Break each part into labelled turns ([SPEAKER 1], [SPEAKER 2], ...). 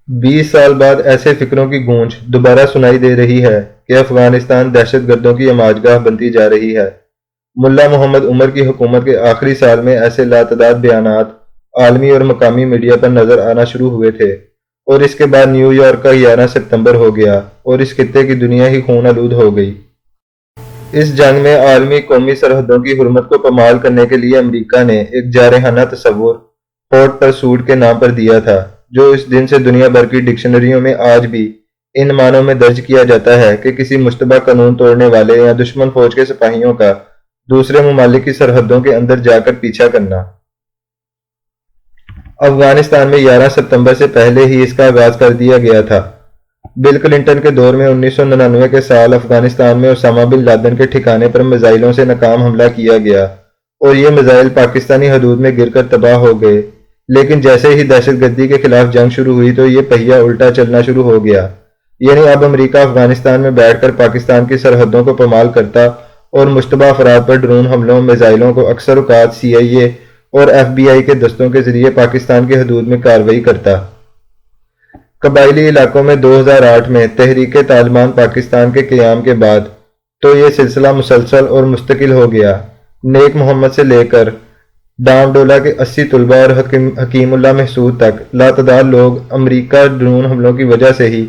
[SPEAKER 1] 20 سال بعد ایسے فکروں کی گونج دوبارہ سنائی دے رہی ہے کہ افغانستان دہشت گردوں کی اماجگاہ بنتی جا رہی ہے۔ ملا محمد عمر کی حکومت کے آخری سال میں ایسے لاتعداد بیانات عالمی اور مقامی میڈیا پر نظر آنا شروع ہوئے تھے، اور اس کے بعد نیو یارک کا 11 ستمبر ہو گیا اور اس خطے کی دنیا ہی خون آلود ہو گئی۔ اس جنگ میں عالمی قومی سرحدوں کی حرمت کو پامال کرنے کے لیے امریکہ نے ایک جارحانہ تصور ہاٹ پرسوٹ کے نام پر دیا تھا، جو اس دن سے دنیا بھر کی ڈکشنریوں میں آج بھی ان معنوں میں درج کیا جاتا ہے کہ کسی مشتبہ قانون توڑنے والے یا دشمن فوج کے سپاہیوں کا دوسرے ممالک کی سرحدوں کے اندر جا کر پیچھا کرنا۔ افغانستان میں 11 ستمبر سے پہلے ہی اس کا آغاز کر دیا گیا تھا۔ بل کلنٹن کے دور میں 1999 کے سال افغانستان میں اسامہ بن لادن کے ٹھکانے پر میزائلوں سے ناکام حملہ کیا گیا اور یہ میزائل پاکستانی حدود میں گر کر تباہ ہو گئے، لیکن جیسے ہی دہشت گردی کے خلاف جنگ شروع ہوئی تو یہ پہیہ الٹا چلنا شروع ہو گیا، یعنی اب امریکہ افغانستان میں بیٹھ کر پاکستان کی سرحدوں کو پامال کرتا اور مشتبہ افراد پر ڈرون حملوں میزائلوں کو اکثر اوقات CIA اور FBI کے دستوں کے ذریعے پاکستان کی حدود میں کارروائی کرتا۔ قبائلی علاقوں میں 2008 میں تحریک طالبان پاکستان کے قیام کے بعد تو یہ سلسلہ مسلسل اور مستقل ہو گیا۔ نیک محمد سے لے کر ڈام ڈولا کے 80 طلبہ اور حکیم اللہ محسود تک لاتعداد لوگ امریکہ ڈرون حملوں کی وجہ سے ہی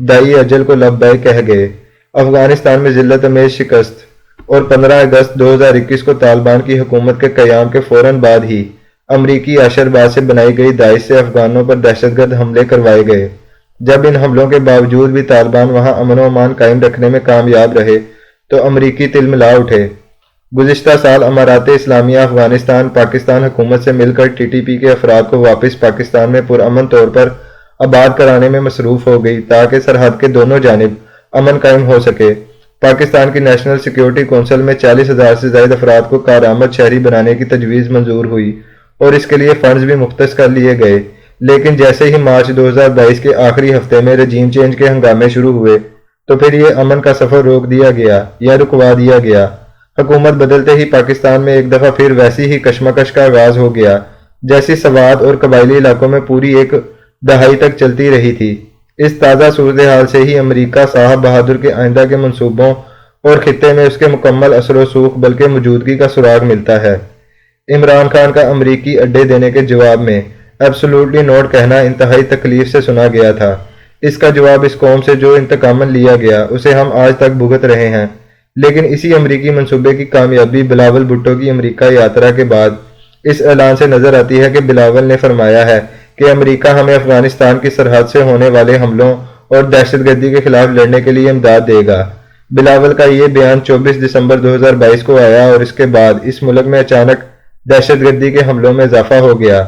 [SPEAKER 1] دائی اجل کو لبیک کہہ گئے۔ افغانستان میں ذلت امیز شکست اور 15 اگست 2021 کو طالبان کی حکومت کے قیام کے فوراً بعد ہی امریکی عشرباز سے بنائی گئی داعش سے افغانوں پر دہشت گرد حملے کروائے گئے۔ جب ان حملوں کے باوجود بھی طالبان وہاں امن و امان قائم رکھنے میں کامیاب رہے تو امریکی تلملا اٹھے۔ گزشتہ سال امارات اسلامیہ افغانستان پاکستان حکومت سے مل کر TTP کے افراد کو واپس پاکستان میں پرامن طور پر آباد کرانے میں مصروف ہو گئی تاکہ سرحد کے دونوں جانب امن قائم ہو سکے۔ پاکستان کی نیشنل سیکیورٹی کونسل میں 40,000 سے زائد افراد کو کارآمد شہری بنانے کی تجویز منظور ہوئی اور اس کے لیے فنڈز بھی مختص کر لیے گئے، لیکن جیسے ہی مارچ 2022 کے آخری ہفتے میں رجیم چینج کے ہنگامے شروع ہوئے تو پھر یہ امن کا سفر روک دیا گیا یا رکوا دیا گیا۔ حکومت بدلتے ہی پاکستان میں ایک دفعہ پھر ویسی ہی کشمکش کا آغاز ہو گیا جیسی سوات اور قبائلی علاقوں میں پوری ایک دہائی تک چلتی رہی تھی۔ اس تازہ صورتحال سے ہی امریکہ صاحب بہادر کے آئندہ کے منصوبوں اور خطے میں اس کے مکمل اثر و رسوخ بلکہ موجودگی کا سراغ ملتا ہے۔ عمران خان کا امریکی اڈے دینے کے جواب میں ایبسولوٹلی نوٹ کہنا انتہائی تکلیف سے سنا گیا تھا۔ اس کا جواب اس قوم سے جو انتقاماً لیا گیا اسے ہم آج تک بھگت رہے ہیں، لیکن اسی امریکی منصوبے کی کامیابی بلاول بھٹو کی امریکہ یاترا کے بعد اس اعلان سے نظر آتی ہے کہ بلاول نے فرمایا ہے کہ امریکہ ہمیں افغانستان کی سرحد سے ہونے والے حملوں اور دہشت گردی کے خلاف لڑنے کے لیے امداد دے گا۔ بلاول کا یہ بیان 24 دسمبر 2022 کو آیا اور اس کے بعد اس ملک میں اچانک دہشت گردی کے حملوں میں اضافہ ہو گیا۔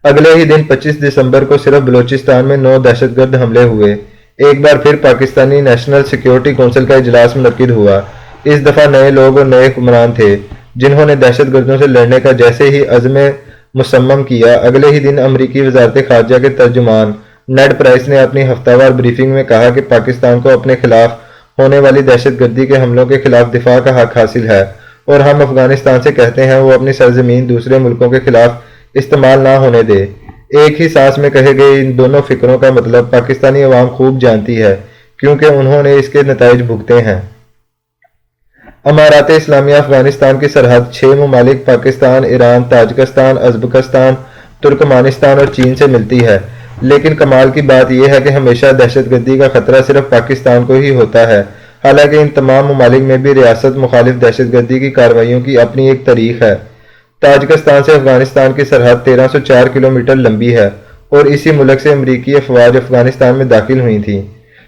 [SPEAKER 1] اگلے ہی دن 25 دسمبر کو صرف بلوچستان میں 9 دہشت گرد حملے ہوئے۔ ایک بار پھر پاکستانی نیشنل سیکیورٹی کونسل کا اجلاس منعقد ہوا۔ اس دفعہ نئے لوگ اور نئے حکمران تھے جنہوں نے دہشت گردوں سے لڑنے کا جیسے ہی عزم مصمم کیا، اگلے ہی دن امریکی وزارت خارجہ کے ترجمان نیڈ پرائس نے اپنی ہفتہ وار بریفنگ میں کہا کہ پاکستان کو اپنے خلاف ہونے والی دہشت گردی کے حملوں کے خلاف دفاع کا حق حاصل ہے اور ہم افغانستان سے کہتے ہیں وہ اپنی سرزمین دوسرے ملکوں کے خلاف استعمال نہ ہونے دے۔ ایک ہی سانس میں کہے گئے ان دونوں فکروں کا مطلب پاکستانی عوام خوب جانتی ہے کیونکہ انہوں نے اس کے نتائج بھگتے ہیں۔ امارات اسلامیہ افغانستان کی سرحد 6 ممالک Pakistan, Iran, Tajikistan, Uzbekistan, Turkmenistan اور چین سے ملتی ہے، لیکن کمال کی بات یہ ہے کہ ہمیشہ دہشت گردی کا خطرہ صرف پاکستان کو ہی ہوتا ہے، حالانکہ ان تمام ممالک میں بھی ریاست مخالف دہشت گردی کی کارروائیوں کی اپنی ایک تاریخ ہے۔ تاجکستان سے افغانستان کی سرحد 1304 کلومیٹر لمبی ہے اور اسی ملک سے امریکی افواج افغانستان میں داخل ہوئی تھیں۔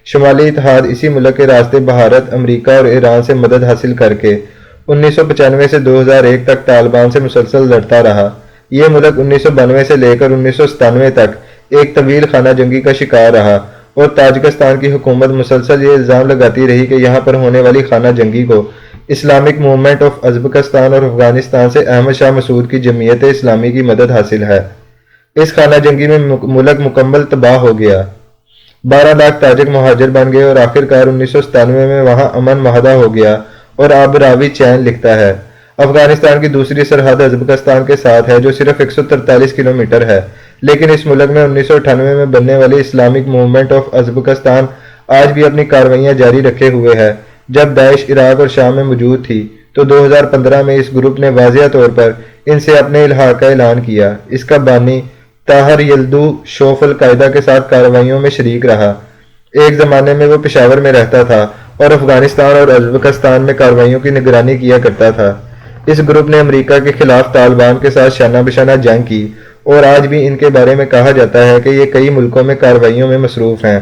[SPEAKER 1] شمالی اتحاد اسی ملک کے راستے بھارت، امریکہ اور ایران سے مدد حاصل کر کے 1995 سے 2001 تک طالبان سے مسلسل لڑتا رہا۔ یہ ملک 1992 سے لے کر 1997 تک ایک طویل خانہ جنگی کا شکار رہا اور تاجکستان کی حکومت مسلسل یہ الزام لگاتی رہی کہ یہاں پر ہونے والی خانہ جنگی کو اسلامک موومنٹ آف ازبکستان اور افغانستان سے احمد شاہ مسعود کی جمعیت اسلامی کی مدد حاصل ہے۔ اس خانہ جنگی میں ملک مکمل تباہ ہو گیا۔ 12 لاکھ تاجک مہاجر بن گئے اور آخرکار 1997 میں وہاں امن معاہدہ ہو گیا اور اب راوی چین لکھتا ہے۔ افغانستان کی دوسری سرحد ازبکستان کے ساتھ ہے جو صرف 143 کلومیٹر ہے، لیکن اس ملک میں 1998 میں بننے والی اسلامک موومنٹ آف ازبکستان آج بھی اپنی کارروائیاں جاری رکھے ہوئے ہے۔ جب داعش عراق اور شام میں موجود تھی تو 2015 میں اس گروپ نے واضح طور پر ان سے اپنے الحاق کا اعلان کیا۔ اس کا بانی طاہر یلدو شوف القاعدہ کے ساتھ کارروائیوں میں شریک رہا۔ ایک زمانے میں وہ پشاور میں رہتا تھا اور افغانستان اور ازبکستان میں کارروائیوں کی نگرانی کیا کرتا تھا۔ اس گروپ نے امریکہ کے خلاف طالبان کے ساتھ شانہ بشانہ جنگ کی اور آج بھی ان کے بارے میں کہا جاتا ہے کہ یہ کئی ملکوں میں کارروائیوں میں مصروف ہیں۔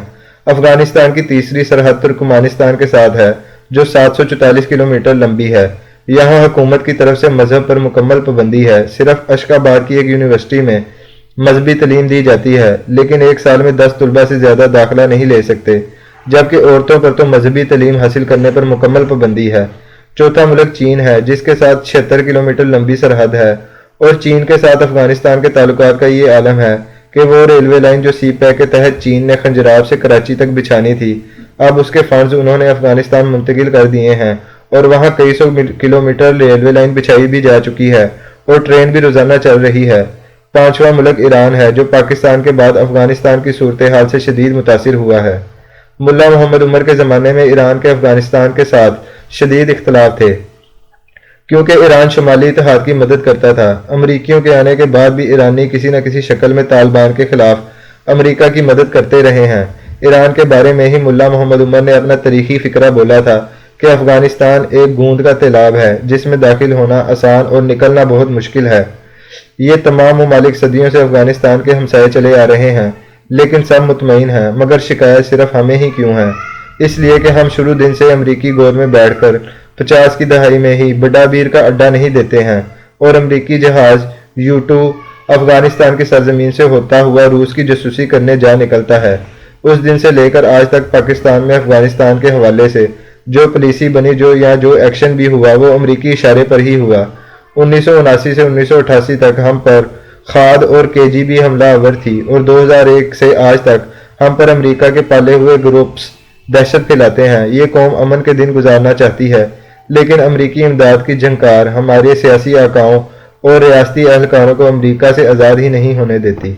[SPEAKER 1] افغانستان کی تیسری سرحد ترکمانستان کے ساتھ ہے جو 744 کلومیٹر لمبی ہے۔ یہاں حکومت کی طرف سے مذہب پر مکمل پابندی ہے۔ صرف اشخاباد کی ایک یونیورسٹی میں مذہبی تعلیم دی جاتی ہے، لیکن ایک سال میں 10 طلبہ سے زیادہ داخلہ نہیں لے سکتے، جبکہ عورتوں پر تو مذہبی تعلیم حاصل کرنے پر مکمل پابندی ہے۔ چوتھا ملک چین ہے جس کے ساتھ 76 کلومیٹر لمبی سرحد ہے، اور چین کے ساتھ افغانستان کے تعلقات کا یہ عالم ہے کہ وہ ریلوے لائن جو سی پیک کے تحت چین نے خنجراب سے کراچی تک بچھانی تھی، اب اس کے فنڈز انہوں نے افغانستان منتقل کر دیے ہیں اور وہاں کئی سو کلومیٹر ریلوے لائن بچھائی بھی جا چکی ہے اور ٹرین بھی روزانہ چل رہی ہے۔ پانچواں ملک ایران ہے جو پاکستان کے بعد افغانستان کی صورتحال سے شدید متاثر ہوا ہے۔ ملا محمد عمر کے زمانے میں ایران کے افغانستان کے ساتھ شدید اختلاف تھے کیونکہ ایران شمالی اتحاد کی مدد کرتا تھا۔ امریکیوں کے آنے کے بعد بھی ایرانی کسی نہ کسی شکل میں طالبان کے خلاف امریکہ کی مدد کرتے رہے ہیں۔ ایران کے بارے میں ہی ملا محمد عمر نے اپنا تاریخی فقرہ بولا تھا کہ افغانستان ایک گوند کا تیلاب ہے جس میں داخل ہونا آسان اور نکلنا بہت مشکل ہے۔ یہ تمام ممالک صدیوں سے افغانستان کے ہمسائے چلے آ رہے ہیں، لیکن سب مطمئن ہیں، مگر شکایت صرف ہمیں ہی کیوں ہے؟ اس لیے کہ ہم شروع دن سے امریکی گود میں بیٹھ کر 50 کی دہائی میں ہی بڑا بیر کا اڈا نہیں دیتے ہیں اور امریکی جہاز U-2 افغانستان کی سرزمین سے ہوتا ہوا روس کی جاسوسی کرنے جا نکلتا ہے۔ اس دن سے لے کر آج تک پاکستان میں افغانستان کے حوالے سے جو پالیسی بنی یا جو ایکشن بھی ہوا وہ امریکی اشارے پر ہی ہوا۔ 1979 سے 1988 تک ہم پر خاد اور KGB حملہ آور تھی اور 2001 سے آج تک ہم پر امریکہ کے پالے ہوئے گروپس دہشت پھیلاتے ہیں۔ یہ قوم امن کے دن گزارنا چاہتی ہے، لیکن امریکی امداد کی جھنکار ہمارے سیاسی آقاؤں اور ریاستی اہلکاروں کو امریکہ سے آزاد ہی نہیں ہونے دیتی۔